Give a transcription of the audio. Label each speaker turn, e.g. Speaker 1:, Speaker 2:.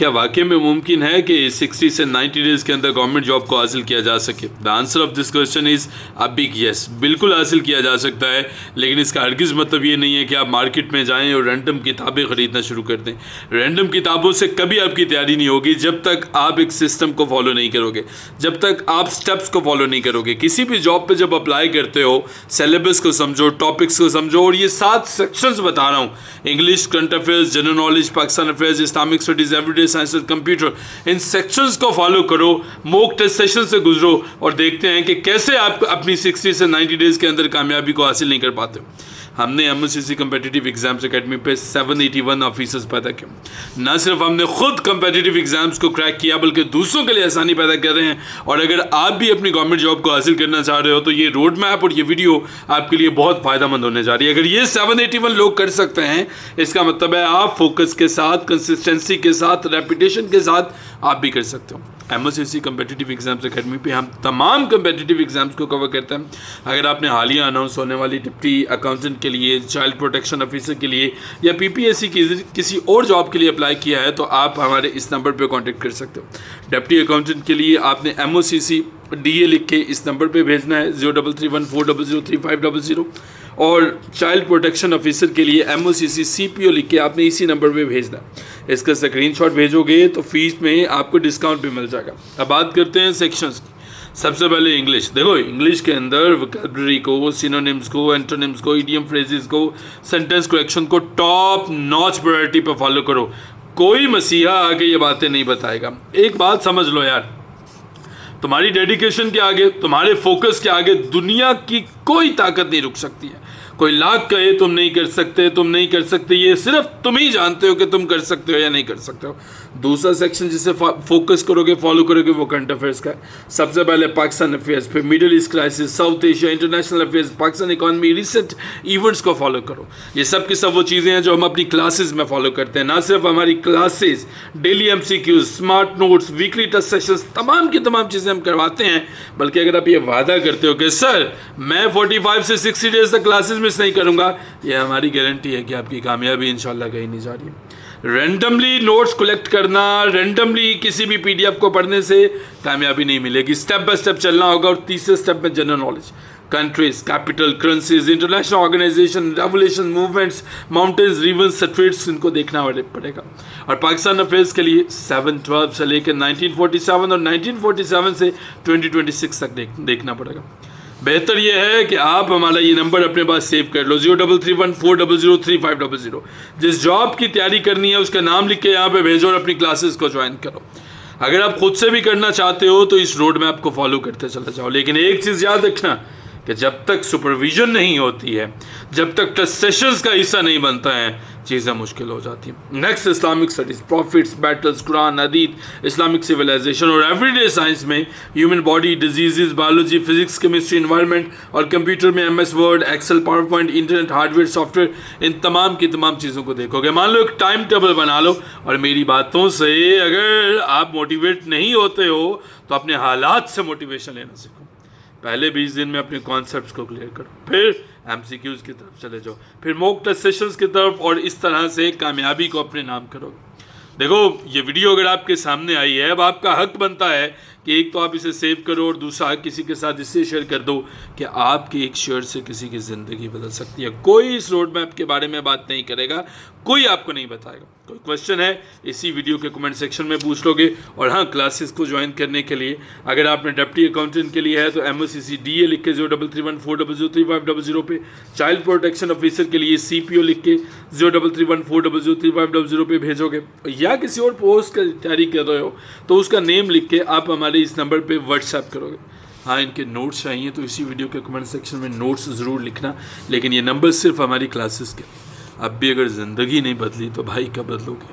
Speaker 1: क्या वाकई में मुमकिन है कि 60 से 90 डेज़ के अंदर गवर्नमेंट जॉब को हासिल किया जा सके? The answer of this question is a big yes. बिल्कुल हासिल किया जा सकता है, लेकिन इसका हरगिज़ मतलब ये नहीं है कि आप मार्केट में जाएं और रैंडम किताबें ख़रीदना शुरू कर दें। रैंडम किताबों से कभी आपकी तैयारी नहीं होगी जब तक आप एक सिस्टम को फॉलो नहीं करोगे, जब तक आप स्टेप्स को फॉलो नहीं करोगे। किसी भी जॉब पर जब अप्लाई करते हो, सिलेबस को समझो, टॉपिक्स को समझो, और ये 7 सेक्शंस बता रहा हूँ, English, current affairs, general knowledge, Pakistan affairs, Islamic studies, everyday science और कंप्यूटर, इन सेक्शंस को फॉलो करो, मॉक टेस्ट सेशन से गुजरो और देखते हैं कि कैसे आप अपनी 60 से 90 डेज़ के अंदर कामयाबी को हासिल नहीं कर पाते। हमने MOCC कम्पिटिटिव एग्जाम्स अकेडमी पे 781 ऑफिसर्स पैदा किए। ना सिर्फ हमने खुद कम्पिटिटिव एग्जाम्स को क्रैक किया, बल्कि दूसरों के लिए आसानी पैदा कर रहे हैं। और अगर आप भी अपनी गवर्नमेंट जॉब को हासिल करना चाह रहे हो तो ये रोड मैप और ये वीडियो आपके लिए बहुत फ़ायदेमंद होने जा रही है। अगर ये 781 लोग कर सकते हैं, इसका मतलब है आप फोकस के साथ, कंसिस्टेंसी के साथ, रेपिटेशन के साथ आप भी कर सकते हो। MOCC कम्पिटिटिव एग्जाम्स अकेडमी पे हम तमाम कम्पिटिटिव एग्जाम्स को कवर करते हैं। अगर आपने हालिया अनाउंस होने वाली डिप्टी अकाउंटेंट के लिए, चाइल्ड प्रोटेक्शन ऑफिसर के लिए या PPSC की किसी और जॉब के लिए अप्लाई किया है तो आप हमारे इस नंबर पे कांटेक्ट कर सकते हो। डिप्टी अकाउंटेंट के लिए आपने MOCC DA लिख के इस नंबर पे भेजना है 0314003500, और चाइल्ड प्रोटेक्शन ऑफिसर के लिए MOCC CPO लिख के आपने इसी नंबर पे भेजना है। इसका स्क्रीनशॉट भेजोगे तो फीस में आपको डिस्काउंट भी मिल जाएगा। अब बात करते हैं सेक्शंस की। सबसे पहले इंग्लिश। देखो, इंग्लिश के अंदर वोकैबुलरी को, सिनोनिम्स को, एंटोनिम्स को, इडियम फ्रेजेस को, सेंटेंस करेक्शन को टॉप नॉच प्रायोरिटी पर फॉलो करो। कोई मसीहा आगे ये बातें नहीं बताएगा। एक बात समझ लो यार, तुम्हारी डेडिकेशन के आगे, तुम्हारे फोकस के आगे दुनिया की कोई ताकत नहीं रुक सकती है। कोई लाख कहे तुम नहीं कर सकते, तुम नहीं कर सकते, ये सिर्फ तुम ही जानते हो कि तुम कर सकते हो या नहीं कर सकते हो। दूसरा सेक्शन जिसे फोकस करोगे, फॉलो करोगे, वो करंट अफेयर्स का है। सबसे पहले पाकिस्तान अफेयर्स, फिर middle east crisis, south Asia, international affairs, Pakistan economy, recent events को फॉलो करो। ये सब की सब वो चीज़ें हैं जो हम अपनी क्लासेस में फॉलो करते हैं। ना सिर्फ हमारी classes, daily MCQs, smart notes, weekly test sessions, तमाम की तमाम चीज़ें हम करवाते हैं, बल्कि अगर आप ये वादा करते हो कि सर मैं 45 से 60 डेज तक क्लासेस मिस नहीं करूँगा, ये हमारी गारंटी है कि आपकी कामयाबी इंशाल्लाह कहीं नहीं जा रही। रैंडमली नोट्स कलेक्ट करना, रैंडमली किसी भी PDF को पढ़ने से कामयाबी नहीं मिलेगी। स्टेप बाय स्टेप चलना होगा। और तीसरे स्टेप में general knowledge, countries, capital, currencies, international organisation, revolution, movements, mountains, rivers, streets, इनको देखना पड़ेगा। और पाकिस्तान अफेयर्स के लिए 712 से लेकर 1947 और 1947 से 2026 तक देखना पड़ेगा। बेहतर यह है कि आप हमारा ये नंबर अपने पास सेव कर लो, 0314003500। जिस जॉब की तैयारी करनी है उसका नाम लिख के यहाँ पे भेजो और अपनी क्लासेस को ज्वाइन करो। अगर आप खुद से भी करना चाहते हो तो इस रोड मैप को फॉलो करते चले जाओ। लेकिन एक चीज़ याद रखना कि जब तक सुपरविजन नहीं होती है, जब तक टेस्ट सेशंस का हिस्सा नहीं बनता है, चीज़ें मुश्किल हो जाती हैं। Next, Islamic studies, prophets, battles, Quran, Hadith, Islamic civilisation और एवरीडे साइंस में human body, disease, biology, physics, chemistry, environment, और कंप्यूटर में MS Word, Excel, PowerPoint, internet, hardware, software, इन तमाम की तमाम चीज़ों को देखोगे। मान लो एक टाइम टेबल बना लो, और मेरी बातों से अगर आप मोटिवेट नहीं होते हो तो अपने हालात से मोटिवेशन लेना सीखो। पहले 20 दिन में अपने कॉन्सेप्ट्स को क्लियर करो, फिर MCQs की तरफ चले जाओ, फिर मॉक टेस्ट सेशंस की तरफ, और इस तरह से कामयाबी को अपने नाम करोगे। देखो, ये वीडियो अगर आपके सामने आई है, अब आपका हक बनता है कि एक तो आप इसे सेव करो और दूसरा किसी के साथ इससे शेयर कर दो कि आपके एक शेयर से किसी की ज़िंदगी बदल सकती है। कोई इस रोड मैप के बारे में बात नहीं करेगा, कोई आपको नहीं बताएगा। कोई क्वेश्चन है इसी वीडियो के कमेंट सेक्शन में पूछ लोगे। और हाँ, क्लासेस को ज्वाइन करने के लिए अगर आपने डिप्टी अकाउंटेंट के लिए है तो MOCC DA लिख के 0314003500 पे, चाइल्ड प्रोटेक्शन ऑफिसर के लिए CPO लिख के 0314003500 पे भेजोगे, या किसी और पोस्ट का तैयारी कर रहे हो तो उसका नेम लिख के आप हमारे इस नंबर पे व्हाट्सएप करोगे। हाँ, इनके नोट्स चाहिए तो इसी वीडियो के कमेंट सेक्शन में नोट्स ज़रूर लिखना। लेकिन ये नंबर सिर्फ हमारी क्लासेस के। अब भी अगर ज़िंदगी नहीं बदली तो भाई कब बदलोगे।